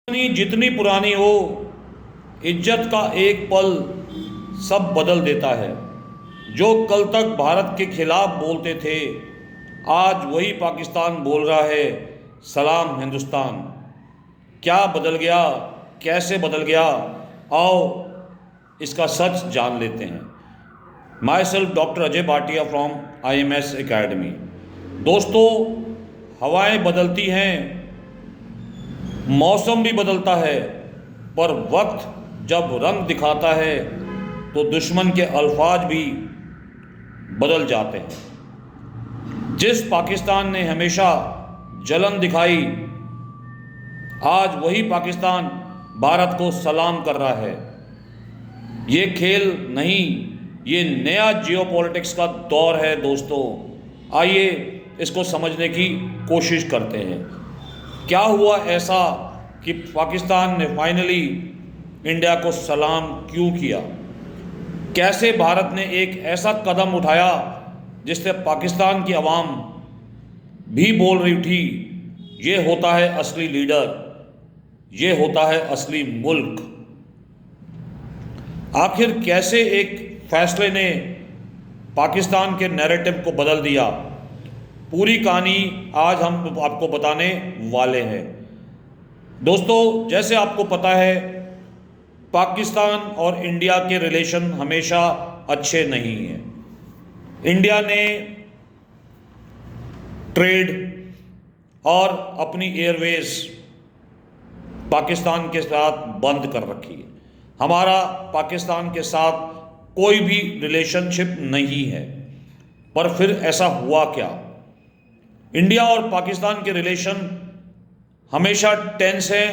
जितनी पुरानी हो, इज्जत का एक पल सब बदल देता है। जो कल तक भारत के खिलाफ बोलते थे, आज वही पाकिस्तान बोल रहा है सलाम हिंदुस्तान। क्या बदल गया, कैसे बदल गया, आओ इसका सच जान लेते हैं। My self doctor Ajay Bhatia from IMS academy. दोस्तों, हवाएं बदलती हैं, मौसम भी बदलता है, पर वक्त जब रंग दिखाता है तो दुश्मन के अल्फाज भी बदल जाते हैं। जिस पाकिस्तान ने हमेशा जलन दिखाई, आज वही पाकिस्तान भारत को सलाम कर रहा है। ये खेल नहीं, ये नया जियोपॉलिटिक्स का दौर है। दोस्तों, आइए इसको समझने की कोशिश करते हैं। क्या हुआ ऐसा कि पाकिस्तान ने फाइनली इंडिया को सलाम क्यों किया? कैसे भारत ने एक ऐसा कदम उठाया जिससे पाकिस्तान की आवाम भी बोल रही थी, ये होता है असली लीडर, ये होता है असली मुल्क। आखिर कैसे एक फैसले ने पाकिस्तान के नैरेटिव को बदल दिया? पूरी कहानी आज हम आपको बताने वाले हैं। दोस्तों, जैसे आपको पता है, पाकिस्तान और इंडिया के रिलेशन हमेशा अच्छे नहीं हैं। इंडिया ने ट्रेड और अपनी एयरवेज पाकिस्तान के साथ बंद कर रखी है। हमारा पाकिस्तान के साथ कोई भी रिलेशनशिप नहीं है। पर फिर ऐसा हुआ क्या? इंडिया और पाकिस्तान के रिलेशन हमेशा टेंस है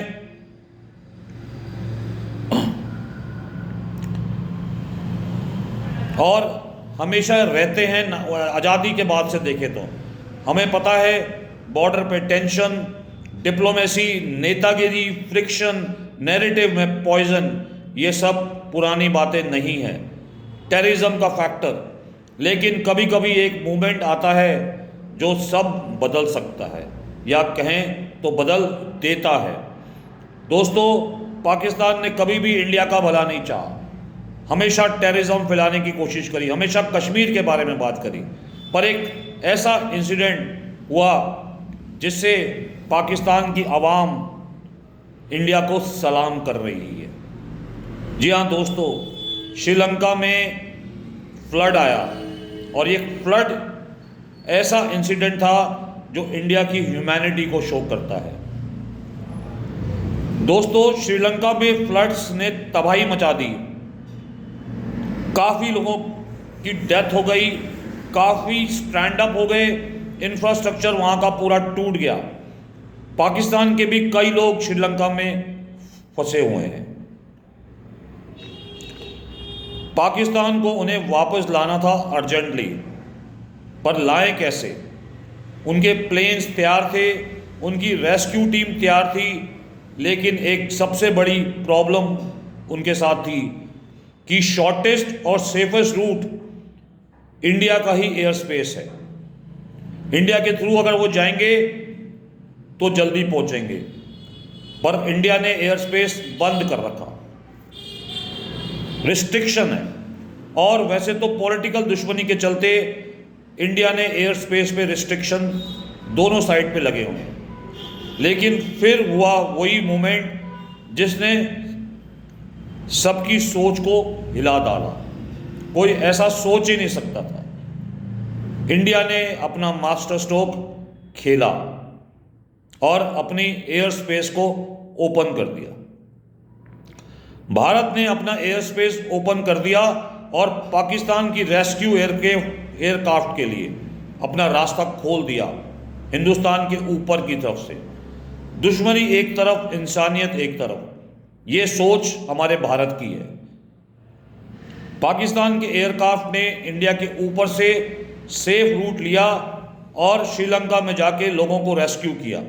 और हमेशा रहते हैं। आज़ादी के बाद से देखें तो हमें पता है, बॉर्डर पे टेंशन, डिप्लोमेसी, नेतागिरी, फ्रिक्शन, नैरेटिव में पॉइजन, ये सब पुरानी बातें नहीं हैं। टेररिज्म का फैक्टर। लेकिन कभी कभी एक मूवमेंट आता है जो सब बदल सकता है, या कहें तो बदल देता है। दोस्तों, पाकिस्तान ने कभी भी इंडिया का भला नहीं चाहा, हमेशा टेररिज्म फैलाने की कोशिश करी, हमेशा कश्मीर के बारे में बात करी। पर एक ऐसा इंसिडेंट हुआ जिससे पाकिस्तान की आवाम इंडिया को सलाम कर रही है। जी हाँ दोस्तों, श्रीलंका में फ्लड आया और ये फ्लड ऐसा इंसिडेंट था जो इंडिया की ह्यूमैनिटी को शो करता है। दोस्तों, श्रीलंका में फ्लड्स ने तबाही मचा दी, काफ़ी लोगों की डेथ हो गई, काफ़ी स्टैंड अप हो गए, इंफ्रास्ट्रक्चर वहाँ का पूरा टूट गया। पाकिस्तान के भी कई लोग श्रीलंका में फंसे हुए हैं। पाकिस्तान को उन्हें वापस लाना था अर्जेंटली, पर लाए कैसे? उनके प्लेन्स तैयार थे, उनकी रेस्क्यू टीम तैयार थी, लेकिन एक सबसे बड़ी प्रॉब्लम उनके साथ थी कि शॉर्टेस्ट और सेफेस्ट रूट इंडिया का ही एयर स्पेस है। इंडिया के थ्रू अगर वो जाएंगे तो जल्दी पहुंचेंगे, पर इंडिया ने एयर स्पेस बंद कर रखा, रिस्ट्रिक्शन है। और वैसे तो पॉलिटिकल दुश्मनी के चलते इंडिया ने एयर स्पेस पे रिस्ट्रिक्शन दोनों साइड पे लगे हुए हैं। लेकिन फिर हुआ वही मूवमेंट जिसने सबकी सोच को हिला डाला। कोई ऐसा सोच ही नहीं सकता था। इंडिया ने अपना मास्टर स्ट्रोक खेला और अपनी एयर स्पेस को ओपन कर दिया। भारत ने अपना एयर स्पेस ओपन कर दिया और पाकिस्तान की रेस्क्यू एयरक्राफ्ट के लिए अपना रास्ता खोल दिया हिंदुस्तान के ऊपर की तरफ से। दुश्मनी एक तरफ, इंसानियत एक तरफ, ये सोच हमारे भारत की है। पाकिस्तान के एयरक्राफ्ट ने इंडिया के ऊपर से सेफ रूट लिया और श्रीलंका में जाके लोगों को रेस्क्यू किया।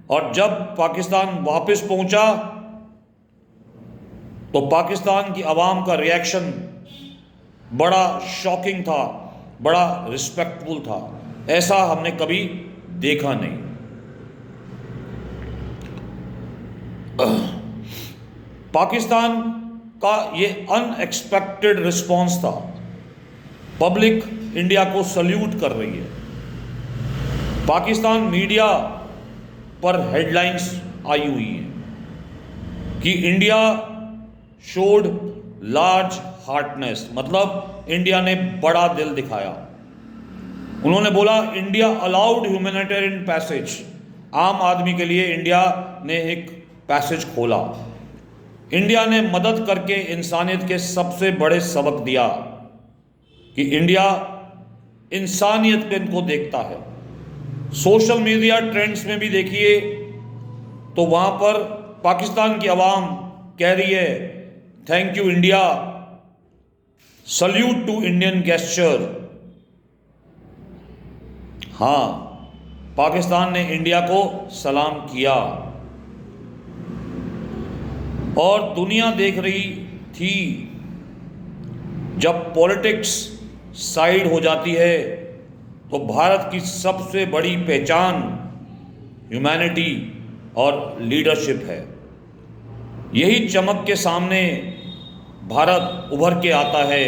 और जब पाकिस्तान वापस पहुंचा तो पाकिस्तान की आवाम का रिएक्शन बड़ा शॉकिंग था, बड़ा रिस्पेक्टफुल था। ऐसा हमने कभी देखा नहीं। पाकिस्तान का ये अनएक्सपेक्टेड रिस्पॉन्स था। पब्लिक इंडिया को सल्यूट कर रही है। पाकिस्तान मीडिया पर हेडलाइंस आई हुई हैं कि इंडिया शोड लार्ज हार्टनेस, मतलब इंडिया ने बड़ा दिल दिखाया। उन्होंने बोला इंडिया अलाउड ह्यूमैनिटेरियन पैसेज, आम आदमी के लिए इंडिया ने एक पैसेज खोला। इंडिया ने मदद करके इंसानियत के सबसे बड़े सबक दिया कि इंडिया इंसानियत पे इनको देखता है। सोशल मीडिया ट्रेंड्स में भी देखिए तो वहाँ पर पाकिस्तान की आवाम कह रही है thank you India, salute to Indian gesture. हाँ, पाकिस्तान ने इंडिया को सलाम किया और दुनिया देख रही थी जब पॉलिटिक्स साइड हो जाती है तो भारत की सबसे बड़ी पहचान ह्यूमैनिटी और लीडरशिप है। यही चमक के सामने भारत उभर के आता है।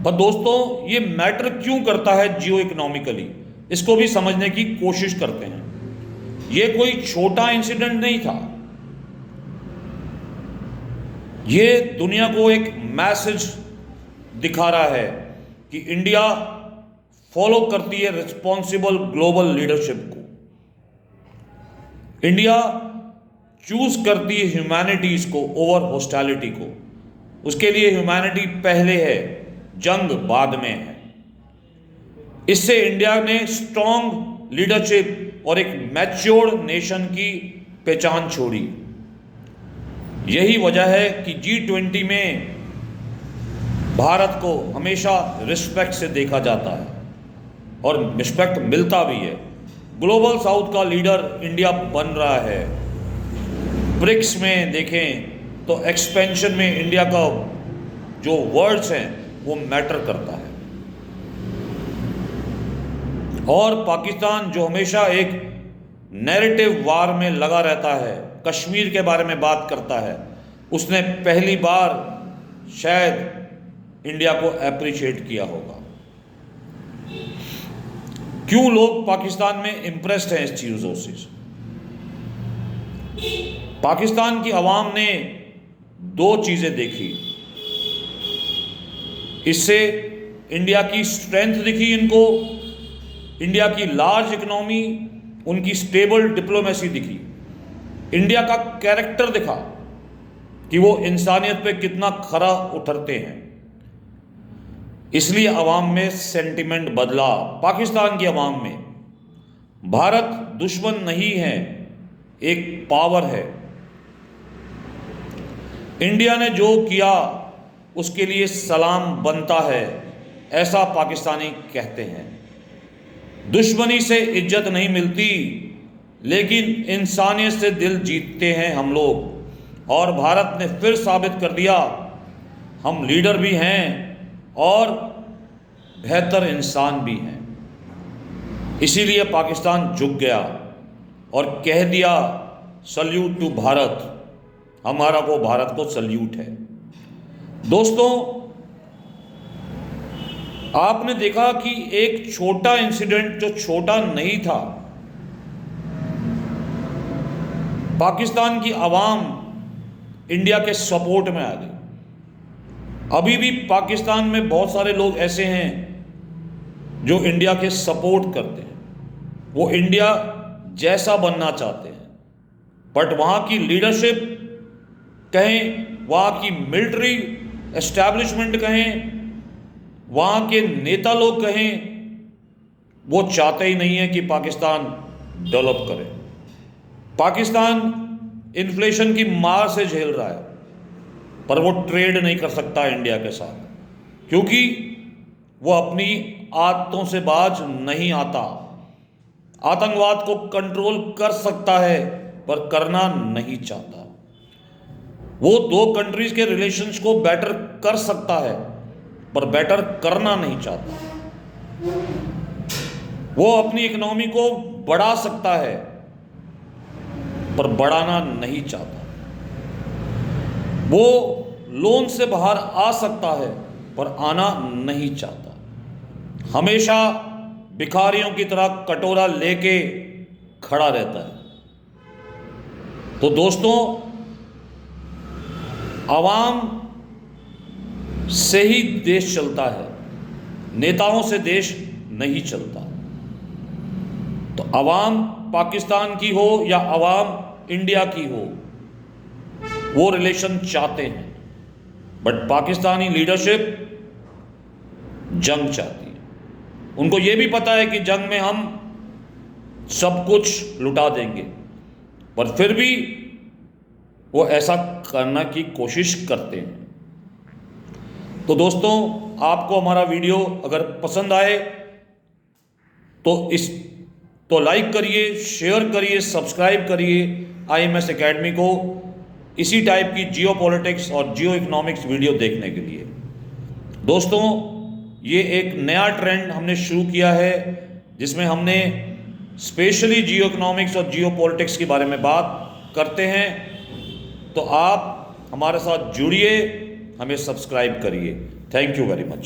पर दोस्तों, ये मैटर क्यों करता है जियो इकोनॉमिकली, इसको भी समझने की कोशिश करते हैं। ये कोई छोटा इंसिडेंट नहीं था, ये दुनिया को एक मैसेज दिखा रहा है कि इंडिया फॉलो करती है रिस्पॉन्सिबल ग्लोबल लीडरशिप को। इंडिया चूज करती है ह्यूमैनिटीज को ओवर हॉस्टिलिटी को। उसके लिए ह्यूमैनिटी पहले है, जंग बाद में है। इससे इंडिया ने स्ट्रॉन्ग लीडरशिप और एक मैच्योर्ड नेशन की पहचान छोड़ी। यही वजह है कि G20 में भारत को हमेशा रिस्पेक्ट से देखा जाता है और रिस्पेक्ट मिलता भी है। ग्लोबल साउथ का लीडर इंडिया बन रहा है। ब्रिक्स में देखें तो एक्सपेंशन में इंडिया का जो वर्ड्स हैं वो मैटर करता है। और पाकिस्तान जो हमेशा एक नैरेटिव वार में लगा रहता है, कश्मीर के बारे में बात करता है, उसने पहली बार शायद इंडिया को अप्रिशिएट किया होगा। क्यों लोग पाकिस्तान में इंप्रेस्ड हैं इस चीज़ों से? पाकिस्तान की आवाम ने दो चीज़ें देखी। इससे इंडिया की स्ट्रेंथ दिखी इनको, इंडिया की लार्ज इकोनॉमी, उनकी स्टेबल डिप्लोमेसी दिखी, इंडिया का कैरेक्टर दिखा कि वो इंसानियत पे कितना खरा उतरते हैं। इसलिए अवाम में सेंटिमेंट बदला। पाकिस्तान की अवाम में भारत दुश्मन नहीं है, एक पावर है। इंडिया ने जो किया उसके लिए सलाम बनता है, ऐसा पाकिस्तानी कहते हैं। दुश्मनी से इज्जत नहीं मिलती, लेकिन इंसानियत से दिल जीतते हैं हम लोग। और भारत ने फिर साबित कर दिया हम लीडर भी हैं और बेहतर इंसान भी हैं। इसीलिए पाकिस्तान झुक गया और कह दिया सल्यूट टू भारत, हमारा को भारत को सल्यूट है। दोस्तों, आपने देखा कि एक छोटा इंसिडेंट जो छोटा नहीं था, पाकिस्तान की आवाम इंडिया के सपोर्ट में आ गई। अभी भी पाकिस्तान में बहुत सारे लोग ऐसे हैं जो इंडिया के सपोर्ट करते हैं, वो इंडिया जैसा बनना चाहते हैं, बट वहाँ की लीडरशिप कहें, वहाँ की मिलिट्री एस्टैब्लिशमेंट कहें, वहाँ के नेता लोग कहें, वो चाहते ही नहीं है कि पाकिस्तान डेवलप करे। पाकिस्तान इन्फ्लेशन की मार से झेल रहा है, पर वो ट्रेड नहीं कर सकता इंडिया के साथ, क्योंकि वो अपनी आदतों से बाज नहीं आता। आतंकवाद को कंट्रोल कर सकता है, पर करना नहीं चाहता। वो दो कंट्रीज के रिलेशंस को बेटर कर सकता है, पर बेटर करना नहीं चाहता। वो अपनी इकोनॉमी को बढ़ा सकता है, पर बढ़ाना नहीं चाहता। वो लोन से बाहर आ सकता है पर आना नहीं चाहता। हमेशा भिखारियों की तरह कटोरा लेके खड़ा रहता है। तो दोस्तों, आवाम से ही देश चलता है, नेताओं से देश नहीं चलता। तो आवाम पाकिस्तान की हो या आवाम इंडिया की हो, वो रिलेशन चाहते हैं, बट पाकिस्तानी लीडरशिप जंग चाहती है। उनको ये भी पता है कि जंग में हम सब कुछ लुटा देंगे, पर फिर भी वो ऐसा करने की कोशिश करते हैं। तो दोस्तों, आपको हमारा वीडियो अगर पसंद आए तो लाइक करिए, शेयर करिए, सब्सक्राइब करिए IMS एकेडमी को, इसी टाइप की जियो पॉलिटिक्स और जियो इकोनॉमिक्स वीडियो देखने के लिए। दोस्तों, ये एक नया ट्रेंड हमने शुरू किया है जिसमें हमने स्पेशली जियो इकोनॉमिक्स और जियो पॉलिटिक्स के बारे में बात करते हैं। तो आप हमारे साथ जुड़िए, हमें सब्सक्राइब करिए। Thank you very much.